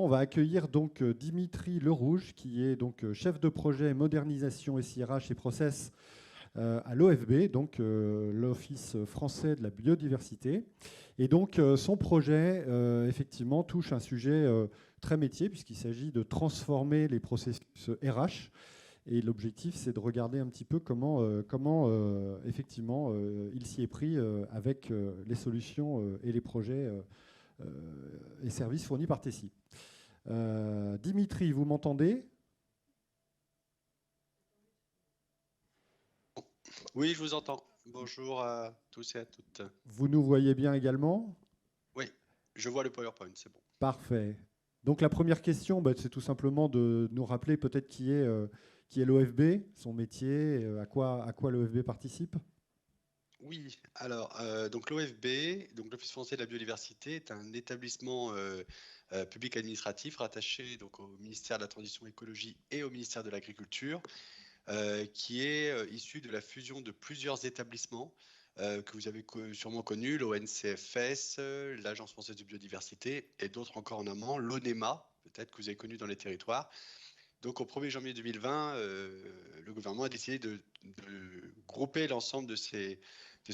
on va accueillir donc Dimitri Lerouge, qui est donc chef de projet modernisation SIRH et process à l'OFB, donc l'Office français de la biodiversité. Et donc son projet, effectivement, touche un sujet très métier, puisqu'il s'agit de transformer les processus RH. Et l'objectif, c'est de regarder un petit peu comment effectivement, il s'y est pris avec les solutions et les projets et services fournis par Tessie. Dimitri, vous m'entendez? Oui, je vous entends. Bonjour à tous et à toutes. Vous nous voyez bien également? Oui, je vois le PowerPoint, c'est bon. Parfait. Donc la première question, bah, c'est tout simplement de nous rappeler peut-être qui est l'OFB, son métier, à quoi l'OFB participe. Oui, alors, donc l'OFB, donc l'Office français de la biodiversité, est un établissement public administratif rattaché donc au ministère de la Transition écologique et au ministère de l'Agriculture, qui est issu de la fusion de plusieurs établissements que vous avez sûrement connus, l'ONCFS, l'Agence française de biodiversité et d'autres encore en amont, l'ONEMA, peut-être que vous avez connu dans les territoires. Donc au 1er janvier 2020, le gouvernement a décidé de grouper l'ensemble de ces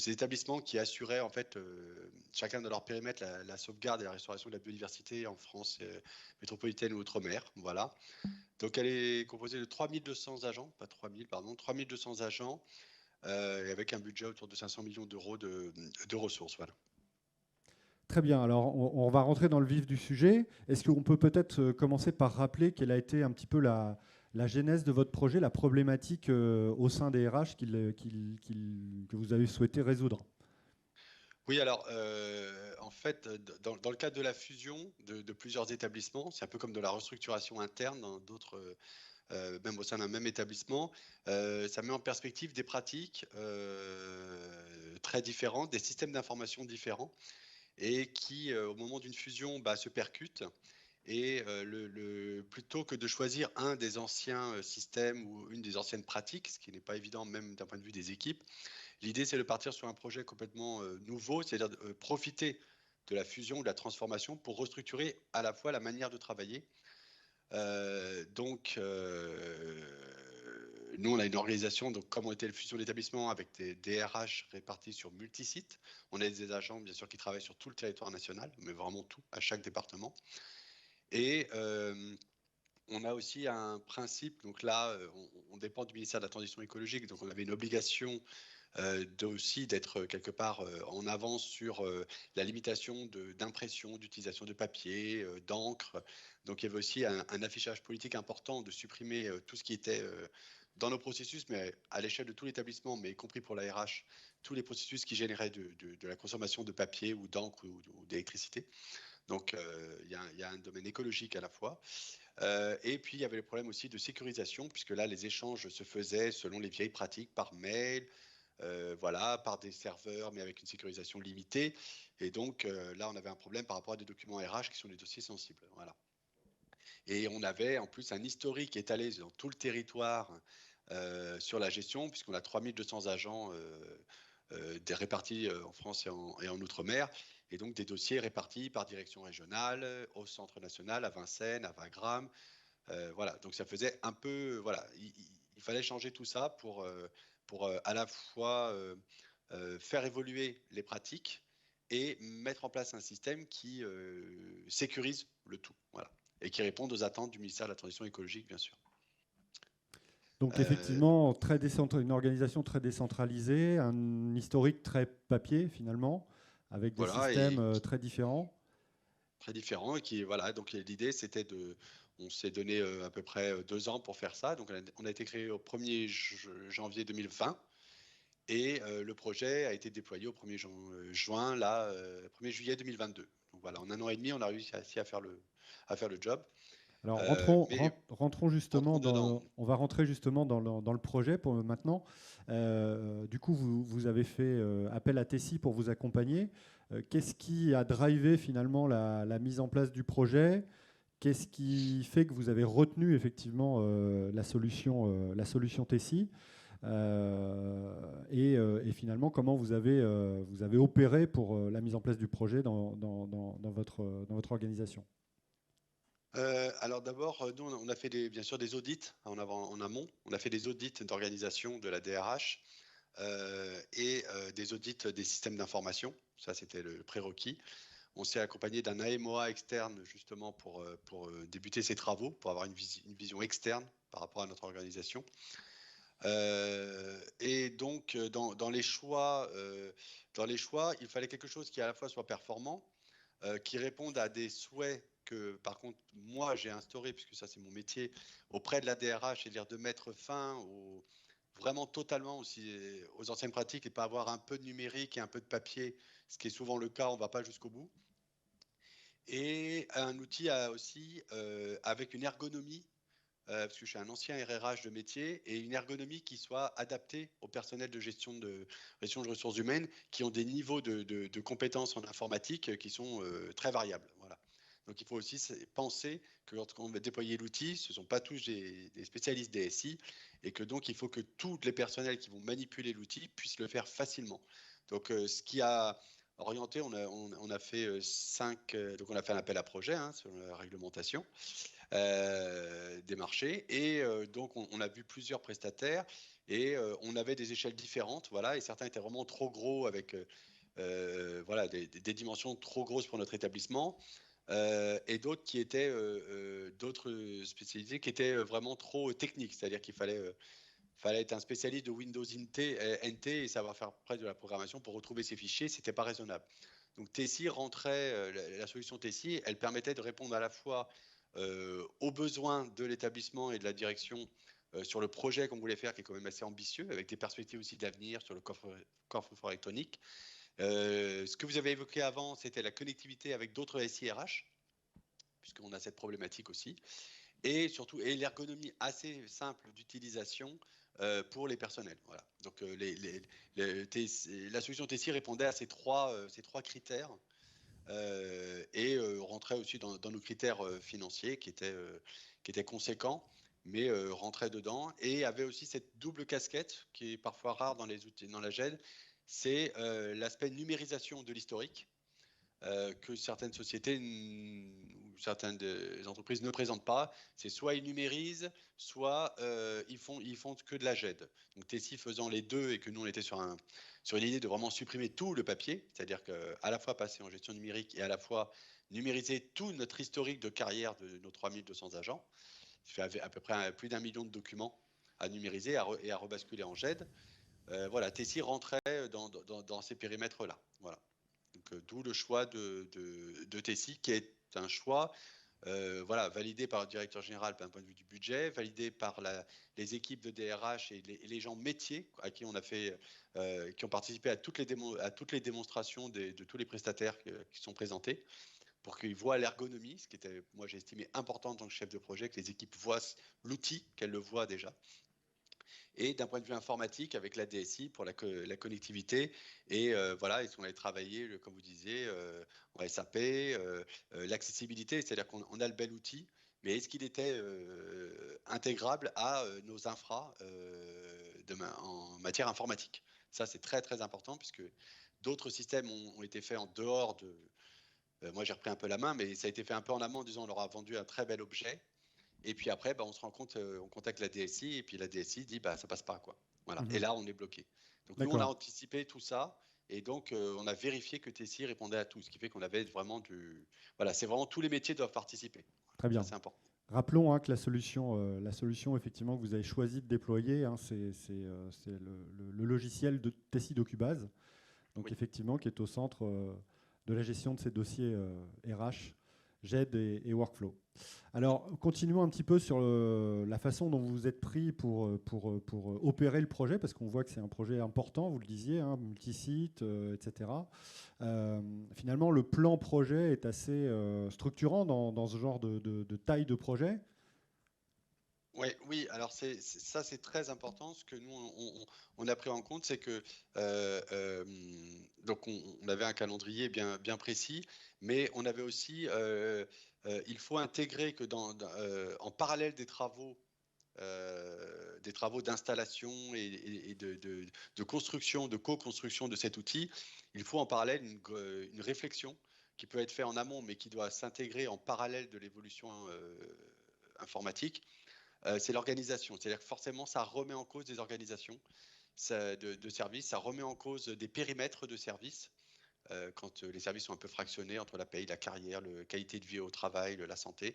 établissements qui assuraient en fait chacun de leur périmètre la sauvegarde et la restauration de la biodiversité en France métropolitaine ou outre-mer. Voilà. Donc elle est composée de 3200 agents, pas 3000, pardon, 3200 agents, et avec un budget autour de 500 millions d'euros de ressources. Voilà. Très bien, alors on va rentrer dans le vif du sujet. Est-ce qu'on peut peut-être commencer par rappeler quelle a été un petit peu la genèse de votre projet, la problématique au sein des RH que vous avez souhaité résoudre? Oui, alors en fait, dans le cadre de la fusion de plusieurs établissements, c'est un peu comme de la restructuration interne dans d'autres, même au sein d'un même établissement, ça met en perspective des pratiques très différentes, des systèmes d'information différents et qui, au moment d'une fusion, bah, se percutent. Et plutôt que de choisir un des anciens systèmes ou une des anciennes pratiques, ce qui n'est pas évident même d'un point de vue des équipes, l'idée c'est de partir sur un projet complètement nouveau, c'est-à-dire de profiter de la fusion, de la transformation pour restructurer à la fois la manière de travailler. Nous, on a une organisation, donc comme on était le fusion d'établissement avec des DRH répartis sur multisites, on a des agents, bien sûr, qui travaillent sur tout le territoire national, mais vraiment tout, à chaque département. Et on a aussi un principe, donc là, on dépend du ministère de la Transition écologique, donc on avait une obligation aussi d'être quelque part en avance sur la limitation d'impression, d'utilisation de papier, d'encre. Donc il y avait aussi un affichage politique important de supprimer tout ce qui était dans nos processus, mais à l'échelle de tout l'établissement, mais y compris pour la RH, tous les processus qui généraient de la consommation de papier ou d'encre ou d'électricité. Donc il y a un domaine écologique à la fois. Et puis il y avait le problème aussi de sécurisation, puisque là les échanges se faisaient selon les vieilles pratiques par mail, voilà, par des serveurs, mais avec une sécurisation limitée. Et donc là, on avait un problème par rapport à des documents RH qui sont des dossiers sensibles. Voilà. Et on avait en plus un historique étalé dans tout le territoire sur la gestion, puisqu'on a 3200 agents répartis en France et en Outre-mer, et donc des dossiers répartis par direction régionale, au centre national, à Vincennes, à Wagram. Voilà, donc ça faisait un peu, voilà, il fallait changer tout ça pour à la fois faire évoluer les pratiques et mettre en place un système qui sécurise le tout, voilà, et qui réponde aux attentes du ministère de la Transition écologique, bien sûr. Donc Euh, effectivement, une organisation très décentralisée, un historique très papier finalement, avec des voilà, systèmes et très différents. très différent, et qui, voilà, donc l'idée c'était on s'est donné à peu près 2 ans pour faire ça, donc on a été créé au 1er janvier 2020. Et le projet a été déployé au 1er juin, là, 1er juillet 2022. Donc voilà, en un an et demi, on a réussi à faire à faire le job. Alors Mais rentrons justement entrons dedans. on va rentrer justement dans le projet pour maintenant. Du coup, vous avez fait appel à Tessie pour vous accompagner. Qu'est-ce qui a drivé finalement la mise en place du projet? Qu'est-ce qui fait que vous avez retenu effectivement la solution Tessie? Et finalement, comment vous avez opéré pour la mise en place du projet dans votre organisation? Alors d'abord, nous, on a fait bien sûr des audits en amont. On a fait des audits d'organisation de la DRH et des audits des systèmes d'information. Ça, c'était le prérequis. On s'est accompagné d'un AMOA externe justement pour débuter ces travaux, pour avoir une vision externe par rapport à notre organisation. Et donc, dans les choix, il fallait quelque chose qui à la fois soit performant, qui réponde à des souhaits que, par contre, moi, j'ai instauré, puisque ça, c'est mon métier, auprès de la DRH, c'est-à-dire de mettre fin vraiment totalement aussi aux anciennes pratiques et pas avoir un peu de numérique et un peu de papier, ce qui est souvent le cas, on ne va pas jusqu'au bout. Et un outil aussi avec une ergonomie parce que je suis un ancien RRH de métier, et une ergonomie qui soit adaptée au personnel de gestion de ressources humaines qui ont des niveaux de compétences en informatique qui sont très variables. Voilà. Donc il faut aussi penser que lorsqu'on va déployer l'outil, ce ne sont pas tous des spécialistes DSI, et que donc il faut que tous les personnels qui vont manipuler l'outil puissent le faire facilement. Donc ce qui a orienté, on a fait donc on a fait un appel à projet sur la réglementation des marchés. Et donc, on a vu plusieurs prestataires et on avait des échelles différentes. Voilà, et certains étaient vraiment trop gros avec voilà, des dimensions trop grosses pour notre établissement. Et d'autres qui étaient d'autres spécialités qui étaient vraiment trop techniques, c'est-à-dire qu'il fallait être un spécialiste de Windows NT et savoir faire presque de la programmation pour retrouver ces fichiers, c'était pas raisonnable. Donc Tessie rentrait, la solution Tessie, elle permettait de répondre à la fois aux besoins de l'établissement et de la direction sur le projet qu'on voulait faire, qui est quand même assez ambitieux, avec des perspectives aussi d'avenir sur le coffre-fort électronique. Ce que vous avez évoqué avant, c'était la connectivité avec d'autres SIRH, puisqu'on a cette problématique aussi, et surtout et l'ergonomie assez simple d'utilisation pour les personnels. Voilà. Donc la solution Tessie répondait à ces trois critères et rentrait aussi dans nos critères financiers qui étaient conséquents, mais rentrait dedans et avait aussi cette double casquette qui est parfois rare dans les outils, dans la GED, c'est l'aspect numérisation de l'historique que certaines sociétés ou certaines entreprises ne présentent pas. C'est soit ils numérisent, soit ils font que de la GED. Donc Tessie faisant les deux et que nous on était sur une idée de vraiment supprimer tout le papier, c'est-à-dire qu'à la fois passer en gestion numérique et à la fois numériser tout notre historique de carrière de nos 3200 agents. Ça fait à peu près plus d'1 million de documents à numériser et à rebasculer en GED. Voilà, Tessie rentrait dans ces périmètres-là. Voilà. Donc, d'où le choix de Tessie, qui est un choix voilà, validé par le directeur général d'un point de vue du budget, validé par les équipes de DRH et les gens métiers à qui on a fait, qui ont participé à toutes les démonstrations de tous les prestataires qui sont présentés, pour qu'ils voient l'ergonomie, ce qui était, moi j'ai estimé important en tant que chef de projet, que les équipes voient l'outil, qu'elles le voient déjà. Et d'un point de vue informatique, avec la DSI pour la connectivité. Et voilà, on allait travailler, comme vous disiez, en SAP, l'accessibilité, c'est-à-dire qu'on a le bel outil, mais est-ce qu'il était intégrable à nos infras en matière informatique? Ça, c'est très, très important, puisque d'autres systèmes ont été faits en dehors de... moi, j'ai repris un peu la main, mais ça a été fait un peu en amont en disant on leur a vendu un très bel objet. Et puis après, on se rend compte, on contacte la DSI et puis la DSI dit ça passe pas quoi. Voilà. Et là, on est bloqué. Donc nous, on a anticipé tout ça et donc on a vérifié que TSI répondait à tout, ce qui fait qu'on avait vraiment voilà, c'est vraiment tous les métiers doivent participer. Très bien. Ça, c'est important. Rappelons que la solution effectivement que vous avez choisi de déployer, c'est le logiciel de Tessie Docubase, donc Oui. effectivement qui est au centre de la gestion de ces dossiers RH, GED et Workflow. Alors, continuons un petit peu sur la façon dont vous vous êtes pris pour opérer le projet, parce qu'on voit que c'est un projet important, vous le disiez, multisite, etc. Finalement, le plan projet est assez structurant dans ce genre de taille de projet. Ouais, oui, alors ça c'est très important. Ce que nous on a pris en compte, c'est que donc on avait un calendrier bien précis, mais on avait aussi il faut intégrer que en parallèle des travaux d'installation et de construction, de co-construction de cet outil, il faut en parallèle une réflexion qui peut être fait en amont, mais qui doit s'intégrer en parallèle de l'évolution informatique, c'est l'organisation. C'est-à-dire que forcément, ça remet en cause des organisations de services, ça remet en cause des périmètres de services. Quand les services sont un peu fractionnés entre la paye, la carrière, la qualité de vie au travail, la santé.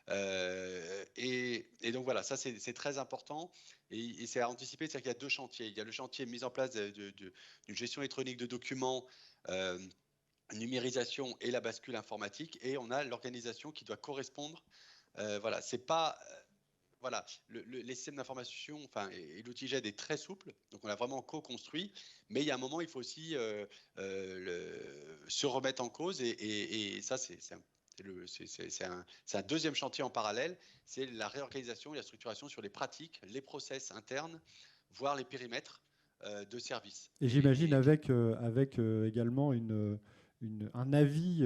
Et donc voilà, ça c'est très important et c'est à anticiper, c'est-à-dire qu'il y a deux chantiers. Il y a le chantier mise en place d'une gestion électronique de documents, numérisation et la bascule informatique, et on a l'organisation qui doit correspondre. Voilà, c'est pas voilà, les systèmes d'information, enfin, et l'outil GED est très souple, donc on l'a vraiment co-construit, mais il y a un moment, il faut aussi se remettre en cause, et ça, c'est un deuxième chantier en parallèle, c'est la réorganisation et la structuration sur les pratiques, les process internes, voire les périmètres de services. Et j'imagine avec également un avis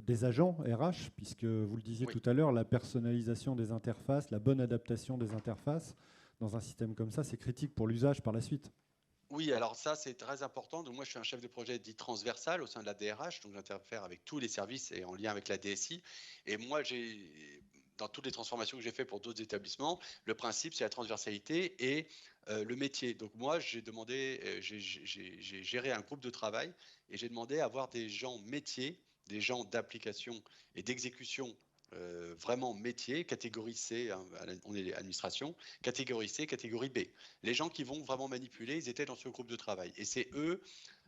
des agents RH, puisque vous le disiez Oui. tout à l'heure, la personnalisation des interfaces, la bonne adaptation des interfaces dans un système comme ça, c'est critique pour l'usage par la suite. Oui, alors ça, c'est très important. Donc moi, je suis un chef de projet dit transversal au sein de la DRH, donc j'interfère avec tous les services et en lien avec la DSI. Et moi, dans toutes les transformations que j'ai faites pour d'autres établissements, le principe, c'est la transversalité et le métier. Donc moi, j'ai géré un groupe de travail et j'ai demandé à avoir des gens métiers, des gens d'application et d'exécution vraiment métier, catégorie C, hein, on est administration, catégorie C, catégorie B. Les gens qui vont vraiment manipuler, ils étaient dans ce groupe de travail. Et c'est eux,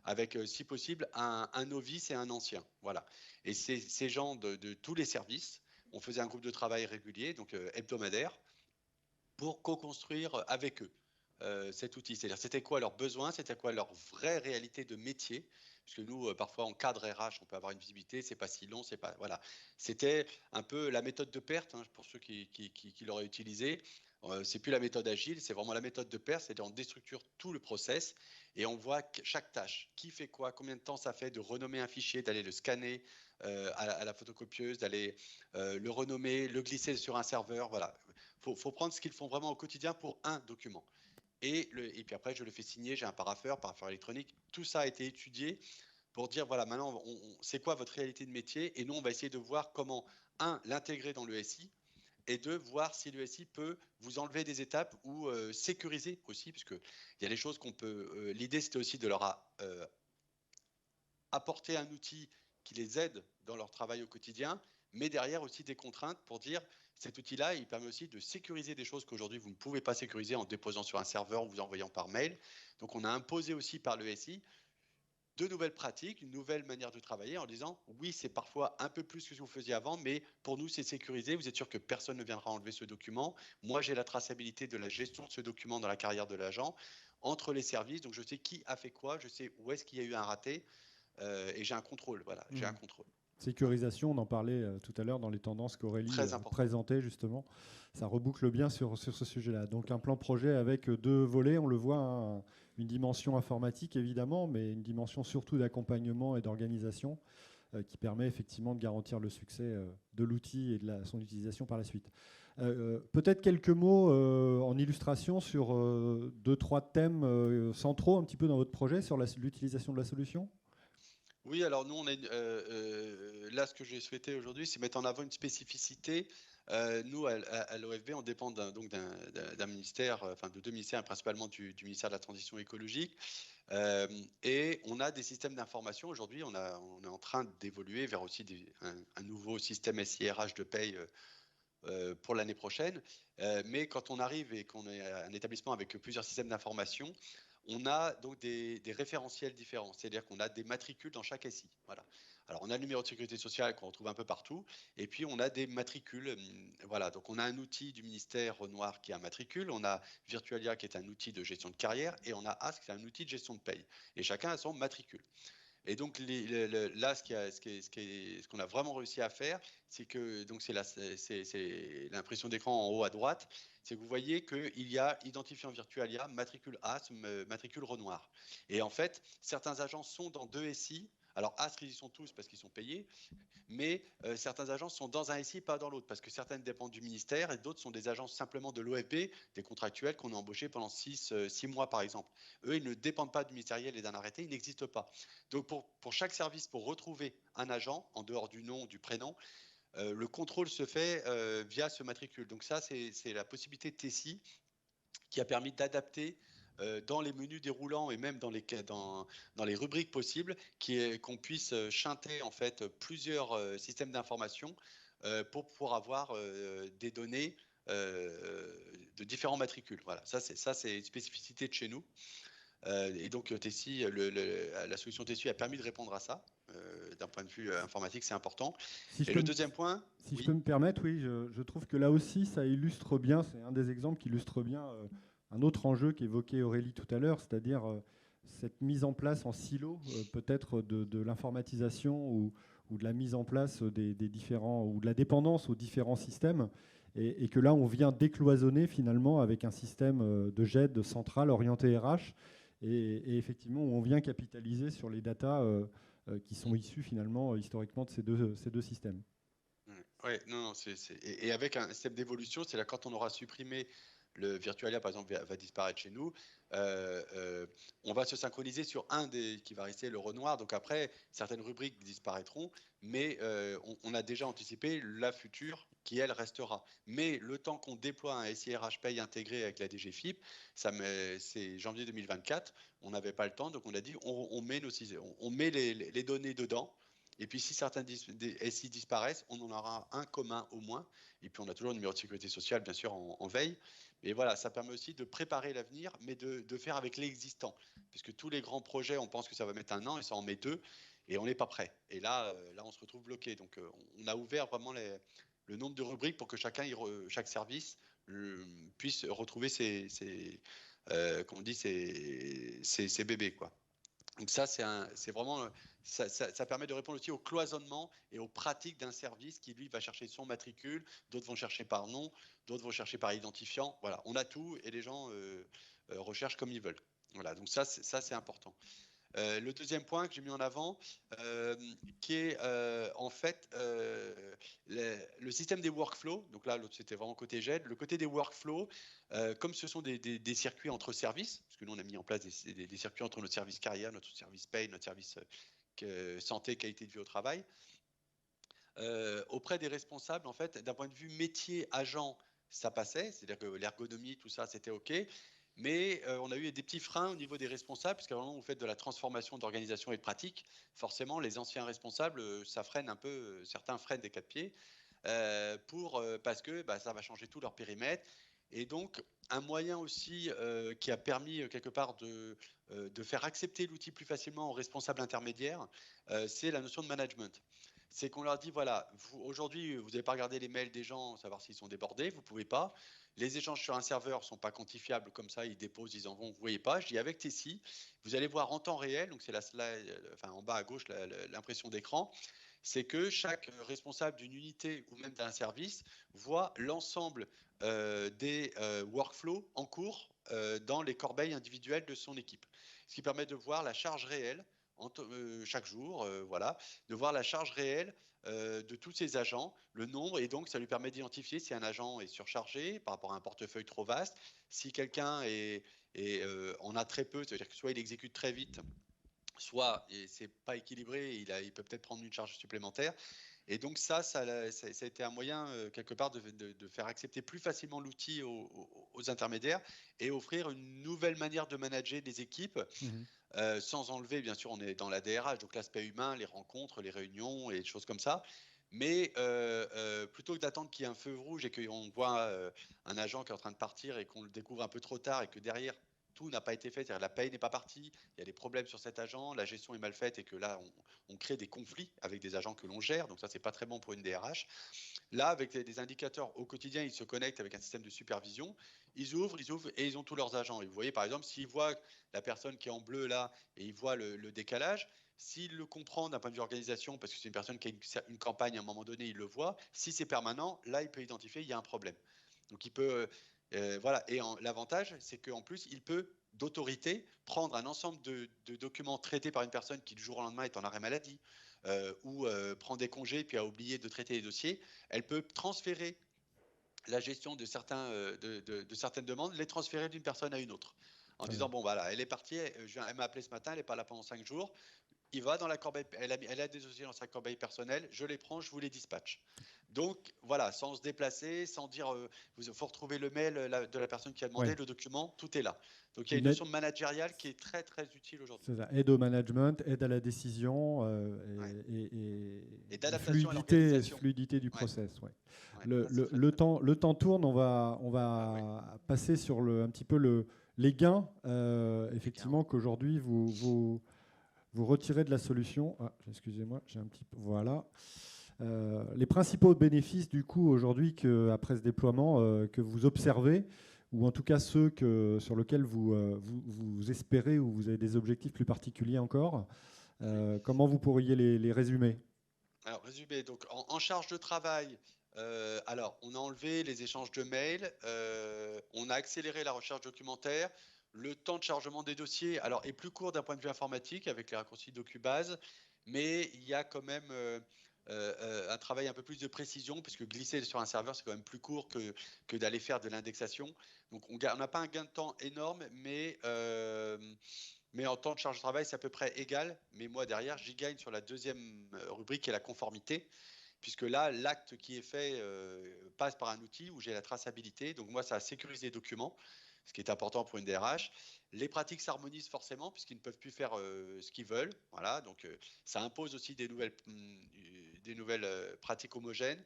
avec, si possible, un novice et un ancien. Voilà. Et ces gens de tous les services, on faisait un groupe de travail régulier, donc hebdomadaire, pour co-construire avec eux cet outil. C'est-à-dire, c'était quoi leurs besoins, c'était quoi leur vraie réalité de métier. Parce que nous, parfois, en cadre RH, on peut avoir une visibilité, c'est pas si long, c'est pas. Voilà. C'était un peu la méthode de perte, hein, pour ceux qui l'auraient utilisé. C'est plus la méthode agile, c'est vraiment la méthode de perte, c'est-à-dire on déstructure tout le process et on voit chaque tâche, qui fait quoi, combien de temps ça fait de renommer un fichier, d'aller le scanner à la photocopieuse, d'aller le renommer, le glisser sur un serveur. Voilà. Faut prendre ce qu'ils font vraiment au quotidien pour un document. Et puis après, je le fais signer, j'ai un parapheur électronique. Tout ça a été étudié pour dire, voilà, maintenant, c'est quoi votre réalité de métier? Et nous, on va essayer de voir comment, un, l'intégrer dans le SI, et deux, voir si le SI peut vous enlever des étapes ou sécuriser aussi, parce qu'il y a des choses qu'on peut... L'idée, c'était aussi de leur apporter un outil qui les aide dans leur travail au quotidien, mais derrière aussi des contraintes pour dire cet outil-là, il permet aussi de sécuriser des choses qu'aujourd'hui vous ne pouvez pas sécuriser en déposant sur un serveur ou vous envoyant par mail. Donc on a imposé aussi par le SI de nouvelles pratiques, une nouvelle manière de travailler en disant oui, c'est parfois un peu plus que ce que vous faisiez avant, mais pour nous c'est sécurisé, vous êtes sûr que personne ne viendra enlever ce document. Moi j'ai la traçabilité de la gestion de ce document dans la carrière de l'agent entre les services, donc je sais qui a fait quoi, je sais où est-ce qu'il y a eu un raté. Et j'ai un contrôle, voilà, j'ai un contrôle. Sécurisation, on en parlait tout à l'heure dans les tendances qu'Aurélie présentait justement. Ça reboucle bien sur ce sujet-là. Donc un plan projet avec deux volets, on le voit, hein, une dimension informatique évidemment, mais une dimension surtout d'accompagnement et d'organisation qui permet effectivement de garantir le succès de l'outil et de son utilisation par la suite. Peut-être quelques mots en illustration sur deux, trois thèmes centraux un petit peu dans votre projet sur l'utilisation de la solution. Oui, alors nous, là, ce que j'ai souhaité aujourd'hui, c'est mettre en avant une spécificité. Nous, à l'OFB, on dépend donc d'un ministère, enfin de deux ministères, principalement du ministère de la Transition écologique. Et on a des systèmes d'information. Aujourd'hui, on est en train d'évoluer vers aussi un nouveau système SIRH de paye pour l'année prochaine. Mais quand on arrive et qu'on est un établissement avec plusieurs systèmes d'information, on a donc des référentiels différents, c'est-à-dire qu'on a des matricules dans chaque SI. Voilà. Alors on a le numéro de sécurité sociale qu'on retrouve un peu partout, et puis on a des matricules. Voilà, donc on a un outil du ministère Renoir qui est un matricule, on a Virtualia qui est un outil de gestion de carrière, et on a Ask qui est un outil de gestion de paye. Et chacun a son matricule. Et donc là, ce qu'on a vraiment réussi à faire, c'est que donc c'est l'impression d'écran en haut à droite, c'est que vous voyez qu'il y a identifiant Virtualia, matricule AS, matricule Renoir. Et en fait, certains agents sont dans deux SI Alors, Astre, ils y sont tous parce qu'ils sont payés, mais certains agences sont dans un SI, pas dans l'autre, parce que certaines dépendent du ministère et d'autres sont des agences simplement de l'OFB, des contractuels qu'on a embauchés pendant 6 mois, par exemple. Eux, ils ne dépendent pas du ministériel et d'un arrêté, ils n'existent pas. Donc, pour chaque service, pour retrouver un agent, en dehors du nom, du prénom, le contrôle se fait via ce matricule. Donc ça, c'est la possibilité de Tessie qui a permis d'adapter dans les menus déroulants et même dans les rubriques possibles, qu'on puisse chanter en fait plusieurs systèmes d'information pour pouvoir avoir des données de différents matricules. Voilà, ça c'est une spécificité de chez nous. Et donc Tessie, la solution Tessie a permis de répondre à ça. D'un point de vue informatique, c'est important. Si je Et peux le me, deuxième point, si je peux oui. me permettre, oui, je trouve que là aussi, ça illustre bien, c'est un des exemples qui illustre bien un autre enjeu qu'évoquait Aurélie tout à l'heure, c'est-à-dire cette mise en place en silo, peut-être de l'informatisation ou de la mise en place des différents, ou de la dépendance aux différents systèmes, et que là, on vient décloisonner finalement avec un système de GED central orienté RH, et effectivement, on vient capitaliser sur les datas qui sont issus finalement historiquement de ces deux systèmes. Oui, non, non, et avec un système d'évolution, c'est là quand on aura supprimé le Virtualia, par exemple, va disparaître chez nous, on va se synchroniser sur un des qui va rester le Renoir. Donc après, certaines rubriques disparaîtront, mais on a déjà anticipé la future qui, elle, restera. Mais le temps qu'on déploie un SIRH Pay intégré avec la DGFIP, c'est janvier 2024, on n'avait pas le temps, donc on a dit on met, on met les données dedans. Et puis, si certains des SI disparaissent, on en aura un commun au moins. Et puis, on a toujours le numéro de sécurité sociale, bien sûr, en veille. Et voilà, ça permet aussi de préparer l'avenir, mais de faire avec l'existant. Puisque tous les grands projets, on pense que ça va mettre 1 an et ça en met 2. Et on n'est pas prêt. Et là, on se retrouve bloqué. Donc, on a ouvert vraiment le nombre de rubriques pour que chaque service puisse retrouver comment on dit, ses bébés, quoi. Donc ça, c'est vraiment, ça permet de répondre aussi au cloisonnement et aux pratiques d'un service qui, lui, va chercher son matricule, d'autres vont chercher par nom, d'autres vont chercher par identifiant. Voilà, on a tout et les gens recherchent comme ils veulent. Voilà, donc ça, c'est important. Le deuxième point que j'ai mis en avant, qui est en fait le système des workflows. Donc là, l'autre, c'était vraiment côté GED. Le côté des workflows, comme ce sont des circuits entre services, parce que nous, on a mis en place des circuits entre notre service carrière, notre service paye, notre service santé, qualité de vie au travail, auprès des responsables, en fait, d'un point de vue métier, agent, ça passait, c'est-à-dire que l'ergonomie, tout ça, c'était OK. Mais on a eu des petits freins au niveau des responsables, parce qu'à un moment où vous faites de la transformation d'organisation et de pratique, forcément, les anciens responsables, ça freine un peu, certains freinent des 4 pieds, parce que ça va changer tout leur périmètre. Et donc, un moyen aussi qui a permis quelque part de faire accepter l'outil plus facilement aux responsables intermédiaires, c'est la notion de management. C'est qu'on leur dit, voilà, aujourd'hui, vous n'avez pas regardé les mails des gens, savoir s'ils sont débordés, vous ne pouvez pas. Les échanges sur un serveur ne sont pas quantifiables comme ça, ils déposent, ils en vont, vous ne voyez pas. Je dis, avec Tessie, vous allez voir en temps réel, donc c'est la slide, enfin en bas à gauche, l'impression d'écran, c'est que chaque responsable d'une unité ou même d'un service voit l'ensemble des workflows en cours dans les corbeilles individuelles de son équipe. Ce qui permet de voir la charge réelle chaque jour, voilà, de voir la charge réelle de tous ces agents, le nombre, et donc ça lui permet d'identifier si un agent est surchargé par rapport à un portefeuille trop vaste, si quelqu'un en a très peu, c'est-à-dire que soit il exécute très vite, soit c'est pas équilibré, il peut peut-être prendre une charge supplémentaire. Et donc ça a été un moyen quelque part de faire accepter plus facilement l'outil aux intermédiaires et offrir une nouvelle manière de manager des équipes. Sans enlever, bien sûr, on est dans la DRH, donc l'aspect humain, les rencontres, les réunions et des choses comme ça. Mais plutôt que d'attendre qu'il y ait un feu rouge et qu'on voit un agent qui est en train de partir et qu'on le découvre un peu trop tard et que derrière, tout n'a pas été fait, c'est-à-dire la paye n'est pas partie, il y a des problèmes sur cet agent, la gestion est mal faite et que là, on crée des conflits avec des agents que l'on gère. Donc ça, c'est pas très bon pour une DRH. Là, avec des indicateurs au quotidien, ils se connectent avec un système de supervision. Ils ouvrent et ils ont tous leurs agents. Et vous voyez, par exemple, s'ils voient la personne qui est en bleu là et ils voient le décalage, s'il le comprend d'un point de vue organisation, parce que c'est une personne qui a une campagne à un moment donné, il le voit. Si c'est permanent, là, il peut identifier il y a un problème. Donc il peut, voilà. Et l'avantage, c'est qu'en plus, il peut d'autorité prendre un ensemble de documents traités par une personne qui du jour au lendemain est en arrêt maladie ou prend des congés puis a oublié de traiter les dossiers. Elle peut transférer la gestion de certaines demandes, les transférer d'une personne à une autre. En disant, bon voilà, elle est partie, elle m'a appelé ce matin, elle n'est pas là pendant 5 jours, il va dans la corbeille, elle a des dossiers dans sa corbeille personnelle, je les prends, je vous les dispatche. Donc voilà, sans se déplacer, sans dire, il faut retrouver le mail de la personne qui a demandé, le document, tout est là. Donc il y a une notion managériale qui est très très utile aujourd'hui. C'est ça, aide au management, aide à la décision et d'adaptation à l'organisation. Fluidité du process. Le temps tourne, on va passer sur un petit peu les gains, effectivement, qu'aujourd'hui vous retirez de la solution. Excusez-moi, j'ai un petit peu. Voilà. Les principaux bénéfices, du coup, aujourd'hui, après ce déploiement, que vous observez, ou en tout cas ceux sur lesquels vous espérez ou vous avez des objectifs plus particuliers encore, comment vous pourriez les résumer? Alors, résumé, donc en charge de travail, alors on a enlevé les échanges de mails, on a accéléré la recherche documentaire, le temps de chargement des dossiers alors, est plus court d'un point de vue informatique avec les raccourcis DocuBase, mais il y a quand même un travail un peu plus de précision, puisque glisser sur un serveur, c'est quand même plus court que d'aller faire de l'indexation. Donc on n'a pas un gain de temps énorme, mais en temps de charge de travail, c'est à peu près égal. Mais moi, derrière, j'y gagne sur la deuxième rubrique qui est la conformité, puisque là, l'acte qui est fait passe par un outil où j'ai la traçabilité. Donc moi, ça a sécurisé les documents, ce qui est important pour une DRH. Les pratiques s'harmonisent forcément, puisqu'ils ne peuvent plus faire ce qu'ils veulent. Voilà, donc ça impose aussi des nouvelles pratiques homogènes.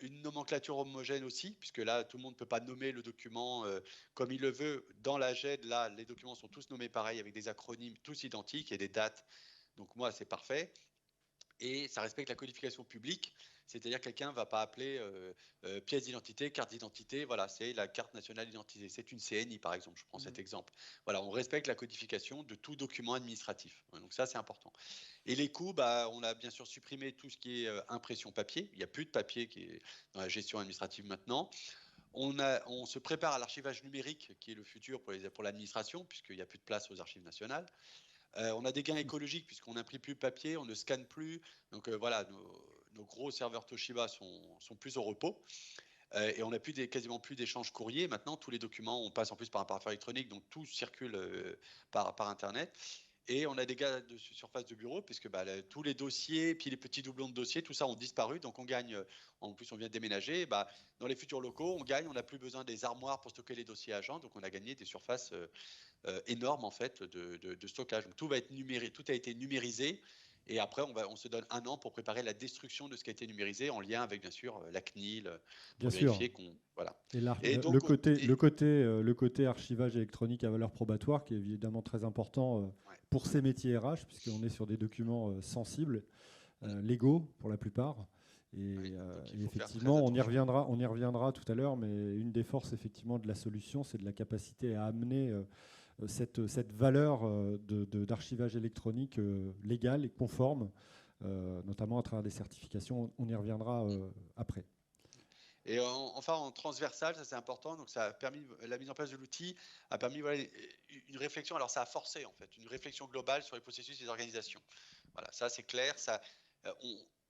Une nomenclature homogène aussi, puisque là, tout le monde ne peut pas nommer le document comme il le veut. Dans la GED, là, les documents sont tous nommés pareil, avec des acronymes tous identiques et des dates. Donc moi, c'est parfait. Et ça respecte la codification publique, c'est-à-dire que quelqu'un ne va pas appeler pièce d'identité, carte d'identité, voilà, c'est la carte nationale d'identité. C'est une CNI, par exemple, je prends cet exemple. Voilà, on respecte la codification de tout document administratif. Donc ça, c'est important. Et les coûts, on a bien sûr supprimé tout ce qui est impression papier. Il n'y a plus de papier qui est dans la gestion administrative maintenant. On se prépare à l'archivage numérique, qui est le futur pour l'administration, puisqu'il n'y a plus de place aux archives nationales. On a des gains écologiques, puisqu'on n'imprime plus papier, on ne scanne plus. Donc voilà, nos gros serveurs Toshiba sont plus au repos. Et on n'a quasiment plus d'échanges courriers. Maintenant, tous les documents, on passe en plus par un parapheur électronique, donc tout circule par Internet. Et on a des gains de surface de bureau, puisque tous les dossiers, puis les petits doublons de dossiers, tout ça ont disparu. Donc on gagne, en plus on vient de déménager. Dans les futurs locaux, on gagne, on n'a plus besoin des armoires pour stocker les dossiers agents. Donc on a gagné des surfaces énormes en fait de stockage. Donc tout va être tout a été numérisé. Et après, on se donne 1 an pour préparer la destruction de ce qui a été numérisé, en lien avec, bien sûr, la CNIL, pour vérifier qu'on... Voilà. Et donc, le côté archivage électronique à valeur probatoire, qui est évidemment très important pour ces métiers RH, puisqu'on est sur des documents sensibles, légaux pour la plupart. Et effectivement, on y reviendra tout à l'heure, mais une des forces effectivement de la solution, c'est de la capacité à amener cette valeur d'archivage électronique légal et conforme, notamment à travers des certifications. On y reviendra après. Et enfin, en transversal, ça c'est important. Donc, ça a permis, la mise en place de l'outil a permis une réflexion. Alors, ça a forcé en fait une réflexion globale sur les processus et les organisations. Voilà, ça c'est clair.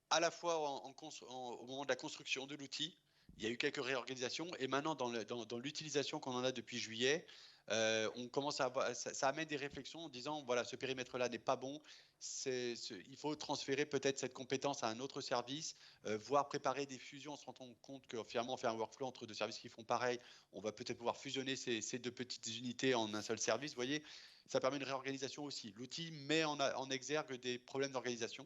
À la fois au moment de la construction de l'outil, il y a eu quelques réorganisations. Et maintenant, dans l'utilisation qu'on en a depuis juillet, on commence ça amène des réflexions en disant voilà, ce périmètre-là n'est pas bon. Il faut transférer peut-être cette compétence à un autre service, voire préparer des fusions en se rendant compte que finalement on fait un workflow entre deux services qui font pareil. On va peut-être pouvoir fusionner ces deux petites unités en un seul service. Vous voyez, ça permet une réorganisation aussi. L'outil met en exergue des problèmes d'organisation.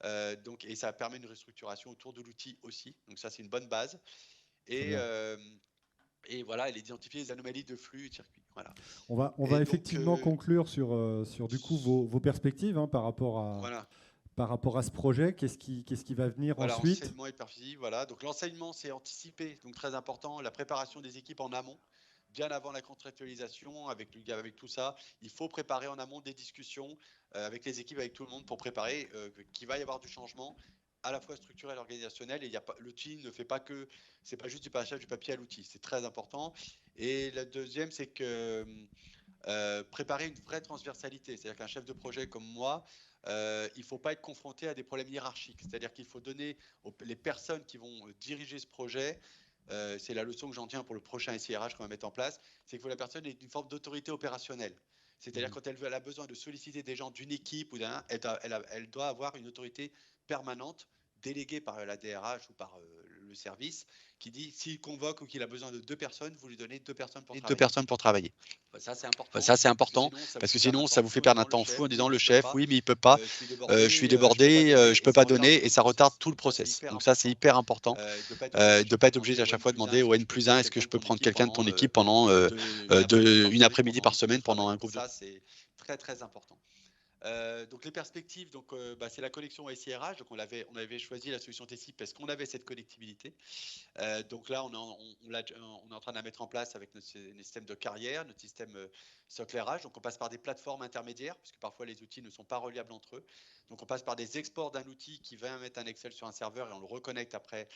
Et ça permet une restructuration autour de l'outil aussi. Donc ça, c'est une bonne base. Et voilà, elle identifie les anomalies de flux et de circuits. Voilà. On va effectivement conclure sur du coup vos perspectives par rapport à ce projet. Qu'est-ce qui va venir ensuite? Enseignement et perspective, voilà. Donc l'enseignement, c'est anticipé, donc très important. La préparation des équipes en amont, bien avant la contractualisation, avec tout ça. Il faut préparer en amont des discussions avec les équipes, avec tout le monde, pour préparer qu'il va y avoir du changement, à la fois structurel et organisationnel. Et l'outil ne fait pas que... C'est pas juste du passage du papier à l'outil. C'est très important. Et la deuxième, c'est que préparer une vraie transversalité. C'est-à-dire qu'un chef de projet comme moi, il ne faut pas être confronté à des problèmes hiérarchiques. C'est-à-dire qu'il faut donner les personnes qui vont diriger ce projet. C'est la leçon que j'en tiens pour le prochain SIRH qu'on va mettre en place, c'est qu'il faut que la personne ait une forme d'autorité opérationnelle. C'est-à-dire quand elle a besoin de solliciter des gens d'une équipe ou elle doit avoir une autorité permanente déléguée par la DRH ou par le service qui dit s'il convoque ou qu'il a besoin de 2 personnes, vous lui donnez 2 personnes pour travailler. Ça, c'est important parce que sinon, ça vous fait perdre un temps fou en disant le chef, oui, mais il ne peut pas, je suis débordé, je ne peux pas donner et ça retarde tout le process. Donc ça, c'est hyper important de ne pas être obligé à chaque fois de demander au N+1, est-ce que je peux prendre quelqu'un de ton équipe pendant une après-midi par semaine pendant un groupe de... Ça, c'est très, très important. Donc les perspectives, c'est la connexion SIRH. Donc on avait choisi la solution Tessi parce qu'on avait cette connectibilité. Donc là, on est en train de la mettre en place avec notre système de carrière, notre système socle RH. Donc on passe par des plateformes intermédiaires, puisque parfois les outils ne sont pas reliables entre eux. Donc on passe par des exports d'un outil qui va mettre un Excel sur un serveur et on le reconnecte après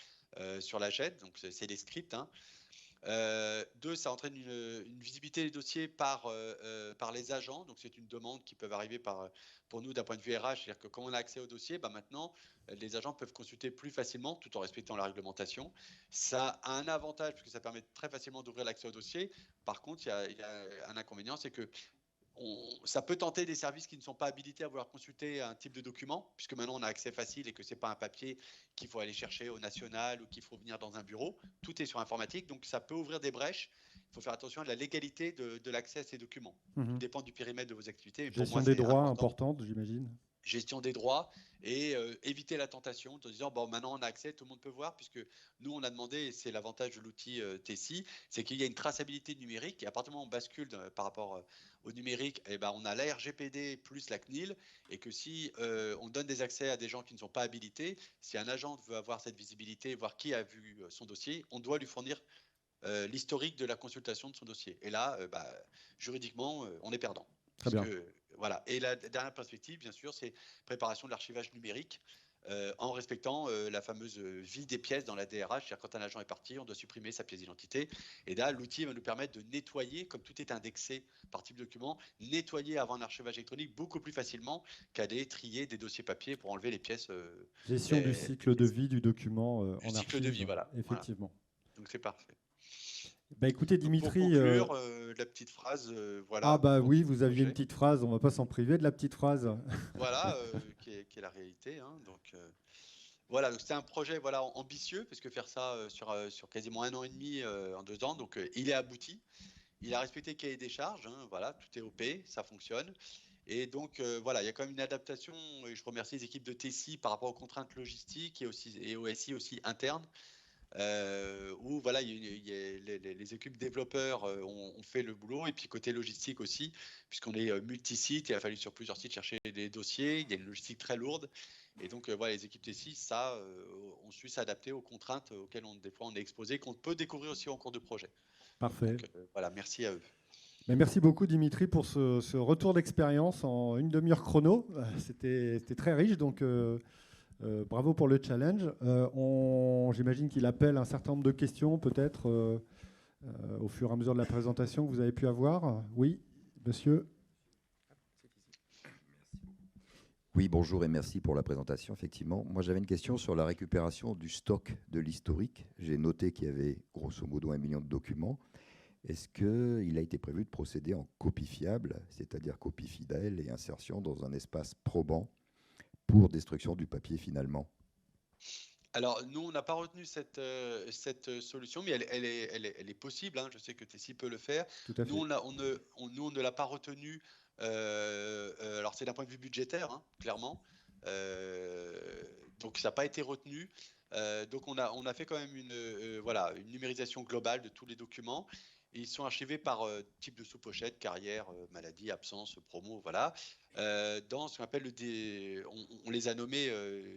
sur la JET. Donc c'est des scripts. 2, ça entraîne une visibilité des dossiers par les agents. Donc, c'est une demande qui peut arriver pour nous d'un point de vue RH. C'est-à-dire que quand on a accès au dossier, maintenant, les agents peuvent consulter plus facilement tout en respectant la réglementation. Ça a un avantage puisque ça permet très facilement d'ouvrir l'accès au dossier. Par contre, il y a un inconvénient, c'est que ça peut tenter des services qui ne sont pas habilités à vouloir consulter un type de document, puisque maintenant on a accès facile et que ce n'est pas un papier qu'il faut aller chercher au national ou qu'il faut venir dans un bureau. Tout est sur informatique, donc ça peut ouvrir des brèches. Il faut faire attention à la légalité de l'accès à ces documents. Tout dépend du périmètre de vos activités. Mais gestion des droits importante, j'imagine. Gestion des droits et éviter la tentation en disant maintenant on a accès, tout le monde peut voir, puisque nous on a demandé, et c'est l'avantage de l'outil Tessi, c'est qu'il y a une traçabilité numérique et à partir du moment où on bascule par rapport au numérique, on a la RGPD plus la CNIL, et que si on donne des accès à des gens qui ne sont pas habilités, si un agent veut avoir cette visibilité, voir qui a vu son dossier, on doit lui fournir l'historique de la consultation de son dossier. Et là, juridiquement, on est perdant. Très bien. Voilà. Et la dernière perspective, bien sûr, c'est préparation de l'archivage numérique en respectant la fameuse vie des pièces dans la DRH. C'est-à-dire quand un agent est parti, on doit supprimer sa pièce d'identité. Et là, l'outil va nous permettre de nettoyer, comme tout est indexé par type de document, nettoyer avant un archivage électronique beaucoup plus facilement qu'aller trier des dossiers papier pour enlever les pièces. Gestion du cycle de vie du document en archive. Cycle de vie, voilà. Effectivement. Voilà. Donc c'est parfait. Écoutez, Dimitri. Pour conclure, la petite phrase, voilà. Ah oui, vous aviez une petite phrase, on ne va pas s'en priver de la petite phrase. Voilà, qui est la réalité. Donc voilà, donc c'est un projet ambitieux, parce que faire ça sur quasiment 1 an et demi, en 2 ans, donc il est abouti. Il a respecté le cahier des charges, voilà, tout est OP, ça fonctionne. Et donc il y a quand même une adaptation, et je remercie les équipes de Tessi par rapport aux contraintes logistiques et au SI aussi internes. Où les équipes développeurs ont fait le boulot, et puis côté logistique aussi, puisqu'on est multi-site, il a fallu sur plusieurs sites chercher des dossiers, il y a une logistique très lourde, et donc les équipes Tessi ont su s'adapter aux contraintes auxquelles des fois on est exposé, qu'on peut découvrir aussi en cours de projet. Parfait. Donc, merci à eux. Mais merci beaucoup Dimitri pour ce retour d'expérience en une demi-heure chrono. C'était très riche, donc bravo pour le challenge. J'imagine qu'il appelle un certain nombre de questions, peut-être, au fur et à mesure de la présentation que vous avez pu avoir. Oui, monsieur. Oui, bonjour et merci pour la présentation, effectivement. Moi, j'avais une question sur la récupération du stock de l'historique. J'ai noté qu'il y avait grosso modo 1 million de documents. Est-ce qu'il a été prévu de procéder en copie fiable, c'est-à-dire copie fidèle et insertion dans un espace probant pour destruction du papier finalement? Alors, nous, on n'a pas retenu cette solution, mais elle est possible. Je sais que Tessi peut le faire. Tout à fait. Nous, on ne l'a pas retenu. Alors, c'est d'un point de vue budgétaire, clairement. Donc, ça n'a pas été retenu. Donc, on a fait quand même une numérisation globale de tous les documents. Ils sont archivés par type de sous-pochette, carrière, maladie, absence, promo, voilà. Dans ce qu'on appelle on les a nommés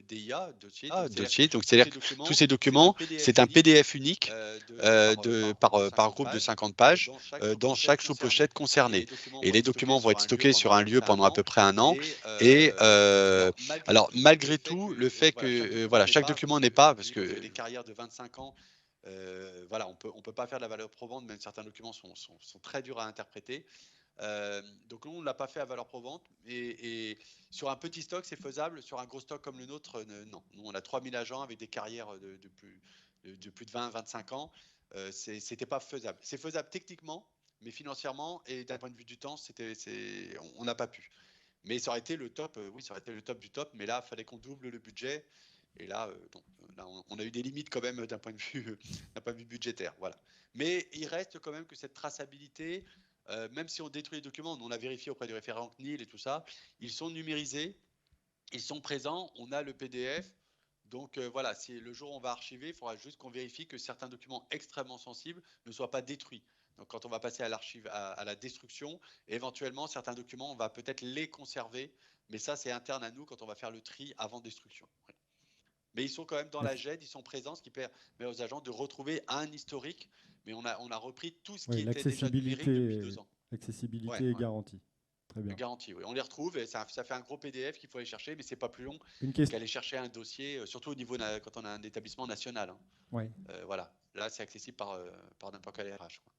DIA, dossiers. Donc c'est-à-dire que tous ces documents, c'est un PDF unique par groupe de 50 pages dans chaque sous-pochette concernée. Et les documents vont être stockés sur un lieu pendant à peu près 1 an. Et alors malgré tout, le fait que chaque document n'est pas, parce que les carrières de 25 ans, on peut pas faire de la valeur probante, même certains documents sont très durs à interpréter. Donc nous, on ne l'a pas fait à valeur probante. Et sur un petit stock, c'est faisable. Sur un gros stock comme le nôtre, non. Nous, on a 3000 agents avec des carrières de plus de 20-25 ans. C'était pas faisable. C'est faisable techniquement, mais financièrement et d'un point de vue du temps, on n'a pas pu. Mais ça aurait été le top, oui, ça aurait été le top du top. Mais là, il fallait qu'on double le budget. Et là, non, là on a eu des limites quand même d'un point de vue budgétaire. Voilà. Mais il reste quand même que cette traçabilité, même si on détruit les documents, on a vérifié auprès du référent CNIL et tout ça, ils sont numérisés, ils sont présents, on a le PDF. Donc voilà, si le jour où on va archiver, il faudra juste qu'on vérifie que certains documents extrêmement sensibles ne soient pas détruits. Donc quand on va passer à l'archive, à la destruction, éventuellement certains documents, on va peut-être les conserver, mais ça c'est interne à nous quand on va faire le tri avant destruction. Ouais. Mais ils sont quand même dans la GED, ils sont présents, ce qui permet aux agents de retrouver un historique. Mais on a repris tout ce qui était déjà numérique depuis 2 ans. L'accessibilité est garantie. Très bien. Garantie, oui. On les retrouve et ça fait un gros PDF qu'il faut aller chercher, mais c'est pas plus long qu'aller chercher un dossier, surtout au niveau quand on a un établissement national. Hein. Ouais. Voilà, là c'est accessible par n'importe quel RH. Quoi.